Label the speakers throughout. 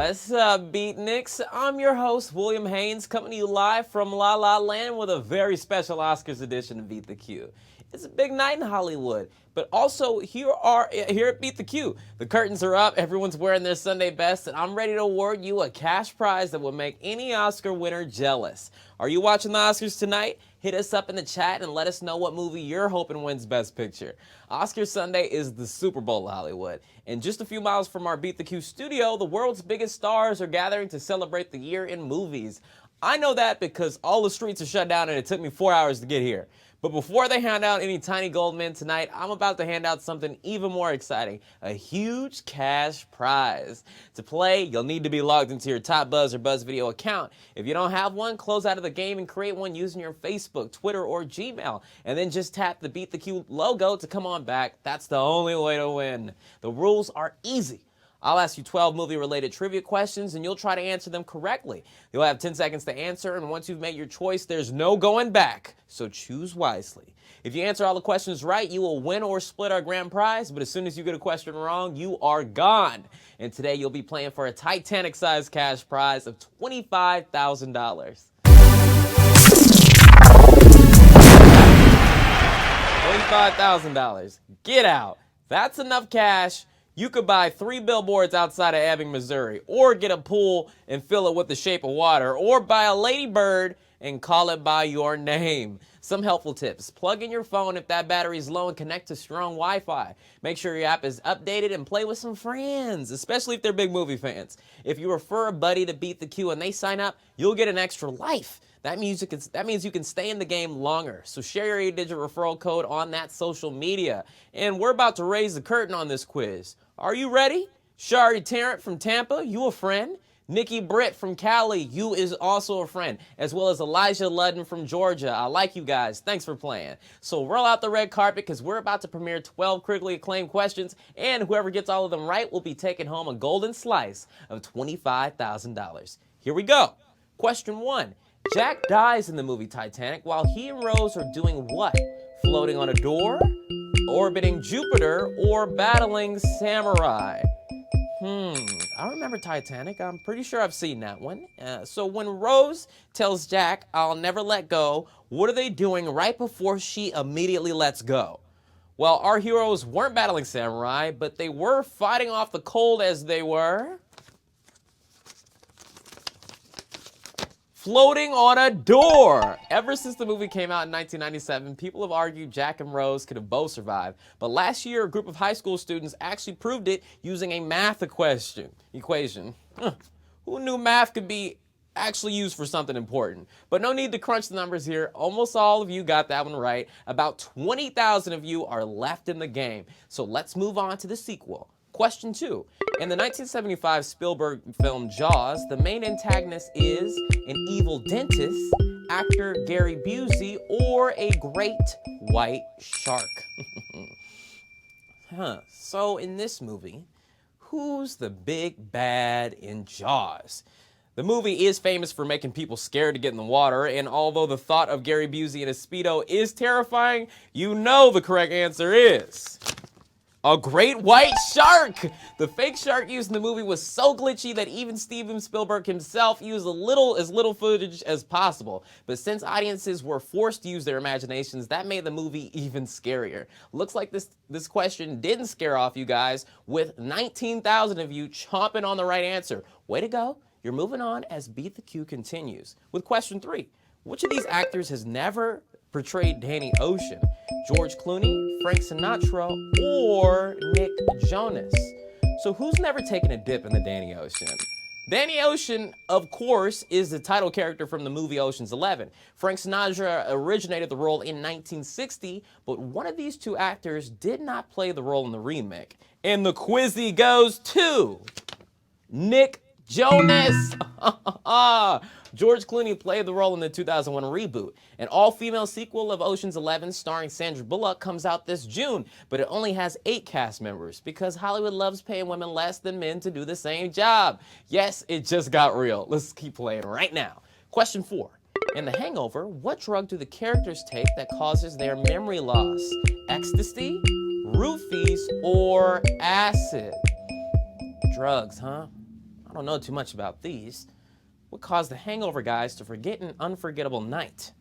Speaker 1: What's up, Beatniks? I'm your host, William Haynes, coming to you live from La La Land with a very special Oscars edition of Beat the Q. It's a big night in Hollywood, but also here at Beat the Q. The curtains are up, everyone's wearing their Sunday best, and I'm ready to award you a cash prize that will make any Oscar winner jealous. Are you watching the Oscars tonight? Hit us up in the chat and let us know what movie you're hoping wins Best Picture. Oscar Sunday is the Super Bowl of Hollywood. And just a few miles from our Beat the Q studio, the world's biggest stars are gathering to celebrate the year in movies. I know that because all the streets are shut down and it took me 4 hours to get here. But before they hand out any tiny gold men tonight, I'm about to hand out something even more exciting, a huge cash prize. To play, you'll need to be logged into your Top Buzz or Buzz Video account. If you don't have one, close out of the game and create one using your Facebook, Twitter, or Gmail. And then just tap the Beat the Q logo to come on back. That's the only way to win. The rules are easy. I'll ask you 12 movie-related trivia questions, and you'll try to answer them correctly. You'll have 10 seconds to answer, and once you've made your choice, there's no going back, so choose wisely. If you answer all the questions right, you will win or split our grand prize, but as soon as you get a question wrong, you are gone. And today, you'll be playing for a Titanic-sized cash prize of $25,000. $25,000. Get out. That's enough cash. You could buy 3 billboards outside of Ebbing, Missouri, or get a pool and fill it with the Shape of Water, or buy a ladybird and call it by your name. Some helpful tips. Plug in your phone if that battery's low and connect to strong Wi-Fi. Make sure your app is updated and play with some friends, especially if they're big movie fans. If you refer a buddy to Beat the Q and they sign up, you'll get an extra life. That means you can stay in the game longer. So share your 8-digit referral code on that social media. And we're about to raise the curtain on this quiz. Are you ready? Shari Tarrant from Tampa, you a friend. Nikki Britt from Cali, you is also a friend. As well as Elijah Ludden from Georgia. I like you guys. Thanks for playing. So roll out the red carpet because we're about to premiere 12 critically acclaimed questions. And whoever gets all of them right will be taking home a golden slice of $25,000. Here we go. Question 1. Jack dies in the movie Titanic while he and Rose are doing what? Floating on a door, orbiting Jupiter, or battling samurai? I remember Titanic. I'm pretty sure I've seen that one. So when Rose tells Jack, "I'll never let go," what are they doing right before she immediately lets go? Well, our heroes weren't battling samurai, but they were fighting off the cold as they were floating on a door. Ever since the movie came out in 1997, people have argued Jack and Rose could have both survived. But last year, a group of high school students actually proved it using a math equation. Who knew math could be actually used for something important? But no need to crunch the numbers here. Almost all of you got that one right. About 20,000 of you are left in the game. So let's move on to the sequel. Question 2. In the 1975 Spielberg film Jaws, the main antagonist is an evil dentist, actor Gary Busey, or a great white shark. So in this movie, who's the big bad in Jaws? The movie is famous for making people scared to get in the water, and although the thought of Gary Busey in a Speedo is terrifying, you know the correct answer is a great white shark! The fake shark used in the movie was so glitchy that even Steven Spielberg himself used as little footage as possible. But since audiences were forced to use their imaginations, that made the movie even scarier. Looks like this question didn't scare off you guys, with 19,000 of you chomping on the right answer. Way to go. You're moving on as Beat the Q continues. With question 3. Which of these actors has never portrayed Danny Ocean? George Clooney, Frank Sinatra, or Nick Jonas? So who's never taken a dip in the Danny Ocean? Danny Ocean, of course, is the title character from the movie Ocean's 11. Frank Sinatra originated the role in 1960, but one of these two actors did not play the role in the remake. And the quizzy goes to Nick Jonas. George Clooney played the role in the 2001 reboot. An all-female sequel of Ocean's 11 starring Sandra Bullock comes out this June, but it only has 8 cast members because Hollywood loves paying women less than men to do the same job. Yes, it just got real. Let's keep playing right now. Question 4. In The Hangover, what drug do the characters take that causes their memory loss? Ecstasy, roofies, or acid? Drugs, huh? don't know too much about these. What caused the Hangover guys to forget an unforgettable night?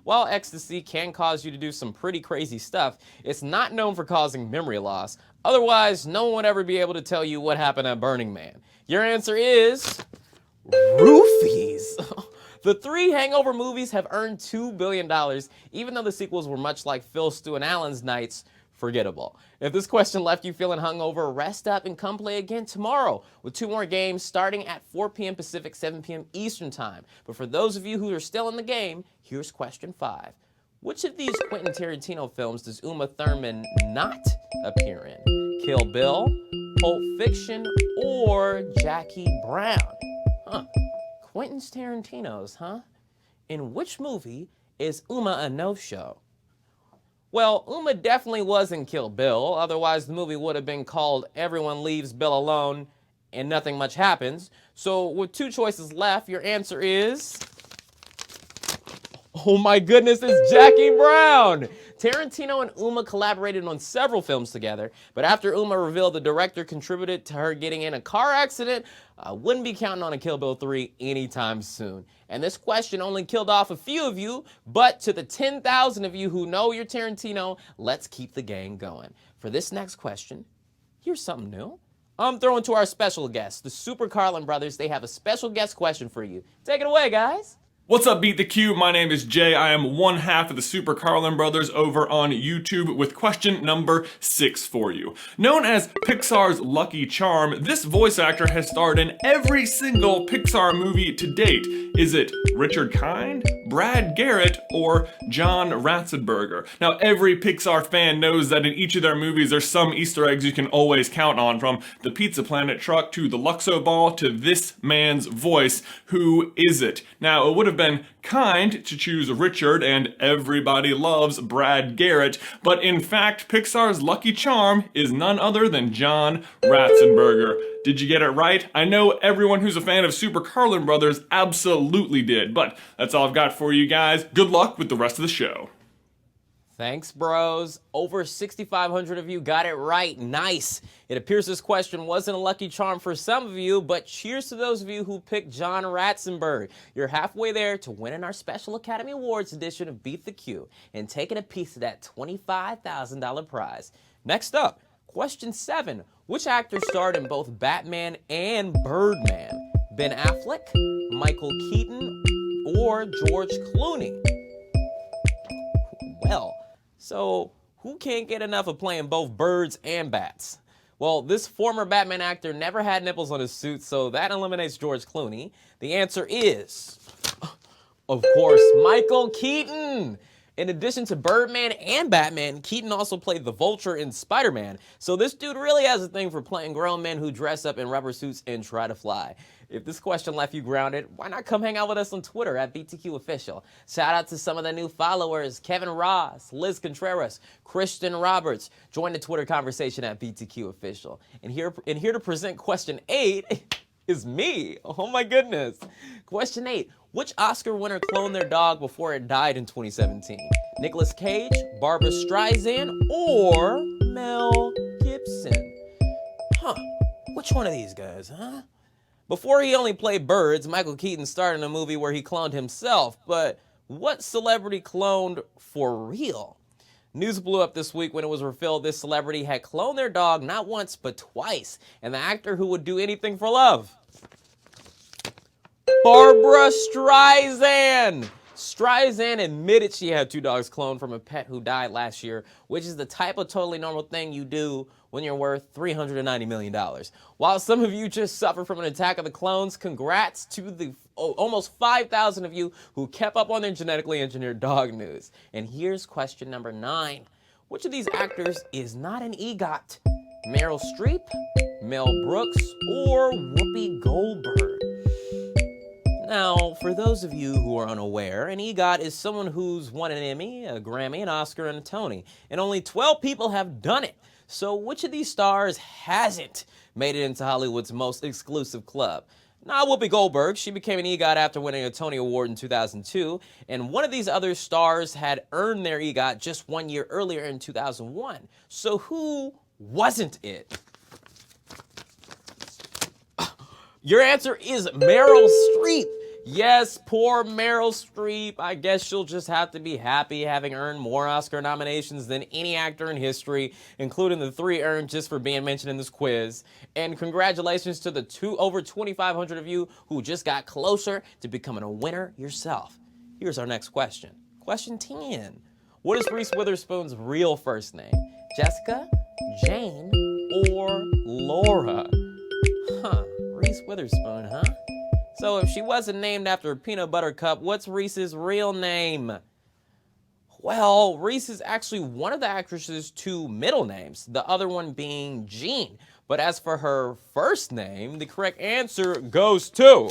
Speaker 1: While ecstasy can cause you to do some pretty crazy stuff, it's not known for causing memory loss. Otherwise, no one would ever be able to tell you what happened at Burning Man. Your answer is roofies. The 3 Hangover movies have earned $2 billion, even though the sequels were much like Phil, Stu, and Alan's nights, forgettable. If this question left you feeling hungover, rest up and come play again tomorrow with 2 more games starting at 4 p.m. Pacific, 7 p.m. Eastern Time. But for those of you who are still in the game, here's question 5. Which of these Quentin Tarantino films does Uma Thurman not appear in? Kill Bill, Pulp Fiction, or Jackie Brown? Quentin Tarantino's, huh? In which movie is Uma a no-show? Well, Uma definitely wasn't Kill Bill, otherwise the movie would have been called Everyone Leaves Bill Alone and Nothing Much Happens. So with 2 choices left, your answer is... oh my goodness, it's Jackie Brown! Tarantino and Uma collaborated on several films together, but after Uma revealed the director contributed to her getting in a car accident, I wouldn't be counting on a Kill Bill 3 anytime soon. And this question only killed off a few of you, but to the 10,000 of you who know your Tarantino, let's keep the gang going. For this next question, here's something new. I'm throwing to our special guests, the Super Carlin Brothers. They have a special guest question for you. Take it away, guys.
Speaker 2: What's up, Beat the Q? My name is Jay. I am one half of the Super Carlin Brothers over on YouTube with question number 6 for you. Known as Pixar's Lucky Charm, this voice actor has starred in every single Pixar movie to date. Is it Richard Kind, Brad Garrett, or John Ratzenberger? Now, every Pixar fan knows that in each of their movies there's some Easter eggs you can always count on, from the Pizza Planet truck to the Luxo ball to this man's voice. Who is it? Now, it would have been kind to choose Richard, and everybody loves Brad Garrett, but in fact, Pixar's Lucky Charm is none other than John Ratzenberger. Did you get it right? I know everyone who's a fan of Super Carlin Brothers absolutely did, but that's all I've got for you guys. Good luck with the rest of the show.
Speaker 1: Thanks, bros. Over 6,500 of you got it right. Nice. It appears this question wasn't a lucky charm for some of you, but cheers to those of you who picked John Ratzenberger. You're halfway there to winning our special Academy Awards edition of Beat the Q and taking a piece of that $25,000 prize. Next up, question 7. Which actor starred in both Batman and Birdman? Ben Affleck, Michael Keaton, or George Clooney? Well, so who can't get enough of playing both birds and bats? Well, this former Batman actor never had nipples on his suit, so that eliminates George Clooney. The answer is, of course, Michael Keaton. In addition to Birdman and Batman, Keaton also played the Vulture in Spider-Man. So this dude really has a thing for playing grown men who dress up in rubber suits and try to fly. If this question left you grounded, why not come hang out with us on Twitter at BTQOfficial? Shout out to some of the new followers: Kevin Ross, Liz Contreras, Christian Roberts. Join the Twitter conversation at BTQOfficial. And here to present question 8 is me. Oh my goodness. Question 8. Which Oscar winner cloned their dog before it died in 2017? Nicolas Cage, Barbra Streisand, or Mel Gibson? Which one of these guys, huh? Before he only played birds, Michael Keaton starred in a movie where he cloned himself, but what celebrity cloned for real? News blew up this week when it was revealed this celebrity had cloned their dog not once but twice, and the actor who would do anything for love. Barbra Streisand! Streisand admitted she had 2 dogs cloned from a pet who died last year, which is the type of totally normal thing you do when you're worth $390 million. While some of you just suffered from an attack of the clones, congrats to the almost 5,000 of you who kept up on their genetically engineered dog news. And here's question number 9. Which of these actors is not an EGOT? Meryl Streep, Mel Brooks, or Whoopi Goldberg? Now, for those of you who are unaware, an EGOT is someone who's won an Emmy, a Grammy, an Oscar, and a Tony. And only 12 people have done it. So which of these stars hasn't made it into Hollywood's most exclusive club? Not Whoopi Goldberg. She became an EGOT after winning a Tony Award in 2002. And one of these other stars had earned their EGOT just 1 year earlier in 2001. So who wasn't it? Your answer is Meryl Streep. Yes, poor Meryl Streep. I guess she'll just have to be happy having earned more Oscar nominations than any actor in history, including the 3 earned just for being mentioned in this quiz. And congratulations to the over 2,500 of you who just got closer to becoming a winner yourself. Here's our next question. Question 10. What is Reese Witherspoon's real first name? Jessica, Jane, or Laura? Reese Witherspoon, huh? So if she wasn't named after a peanut butter cup, what's Reese's real name? Well, Reese is actually one of the actress's 2 middle names, the other one being Jean. But as for her first name, the correct answer goes to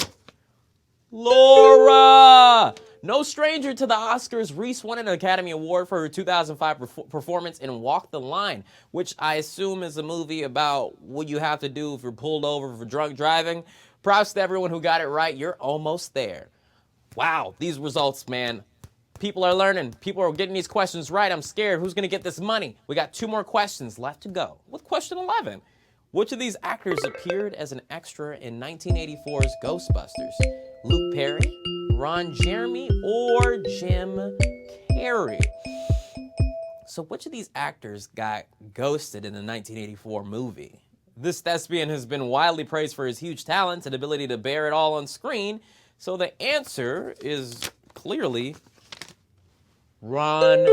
Speaker 1: Laura! No stranger to the Oscars, Reese won an Academy Award for her 2005 performance in Walk the Line, which I assume is a movie about what you have to do if you're pulled over for drunk driving. Props to everyone who got it right. You're almost there. Wow, these results, man. People are learning. People are getting these questions right. I'm scared. Who's going to get this money? We got 2 more questions left to go. With question 11. Which of these actors appeared as an extra in 1984's Ghostbusters? Luke Perry, Ron Jeremy, or Jim Carrey? So which of these actors got ghosted in the 1984 movie? This thespian has been widely praised for his huge talent and ability to bear it all on screen, so the answer is clearly Ron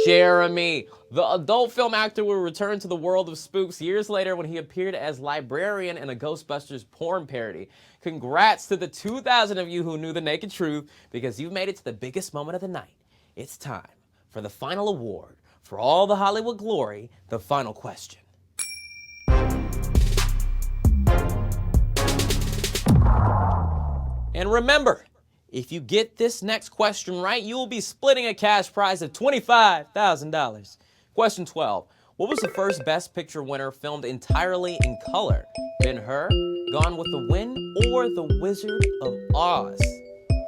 Speaker 1: Jeremy. The adult film actor will return to the world of spooks years later when he appeared as librarian in a Ghostbusters porn parody. Congrats to the 2,000 of you who knew the naked truth, because you've made it to the biggest moment of the night. It's time for the final award for all the Hollywood glory, the final question. And remember, if you get this next question right, you will be splitting a cash prize of $25,000. Question 12. What was the first Best Picture winner filmed entirely in color? Ben-Hur, Gone with the Wind, or The Wizard of Oz?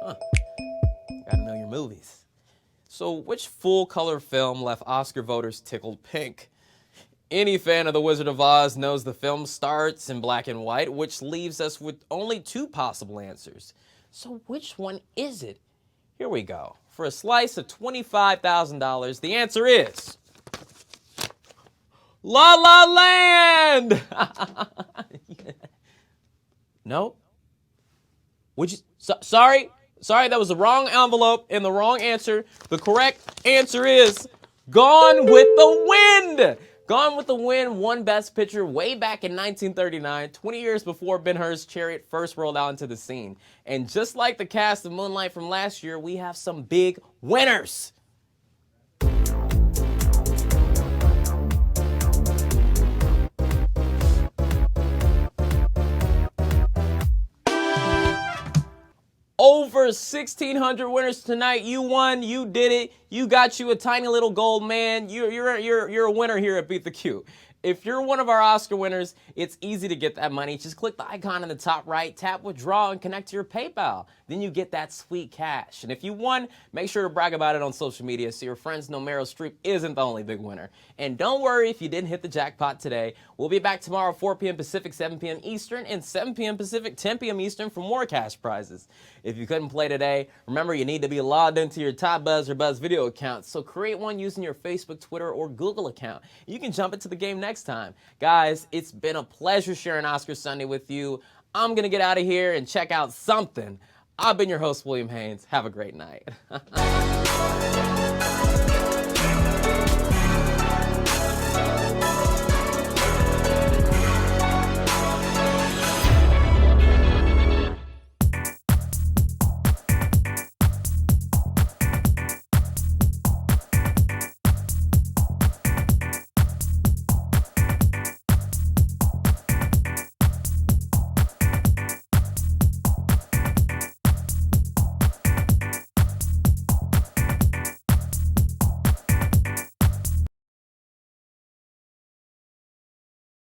Speaker 1: Gotta know your movies. So which full-color film left Oscar voters tickled pink? Any fan of The Wizard of Oz knows the film starts in black and white, which leaves us with only 2 possible answers. So which one is it? Here we go. For a slice of $25,000, the answer is La La Land! Nope. Would you? Sorry, that was the wrong envelope and the wrong answer. The correct answer is Gone with the Wind! Gone with the Wind won Best Picture way back in 1939, 20 years before Ben-Hur's Chariot first rolled out into the scene. And just like the cast of Moonlight from last year, we have some big winners. Over 1,600 winners tonight. You won. You did it. You got you a tiny little gold man. You're a winner here at Beat the Queue. If you're one of our Oscar winners, it's easy to get that money. Just click the icon in the top right, tap withdraw, and connect to your PayPal. Then you get that sweet cash. And if you won, make sure to brag about it on social media so your friends know Meryl Streep isn't the only big winner. And don't worry if you didn't hit the jackpot today. We'll be back tomorrow 4 p.m. Pacific, 7 p.m. Eastern, and 7 p.m. Pacific, 10 p.m. Eastern for more cash prizes. If you couldn't play today, remember you need to be logged into your Top Buzz or Buzz Video account, so create one using your Facebook, Twitter, or Google account. You can jump into the game next time. Guys, it's been a pleasure sharing Oscar Sunday with you. I'm going to get out of here and check out something. I've been your host, William Haynes. Have a great night.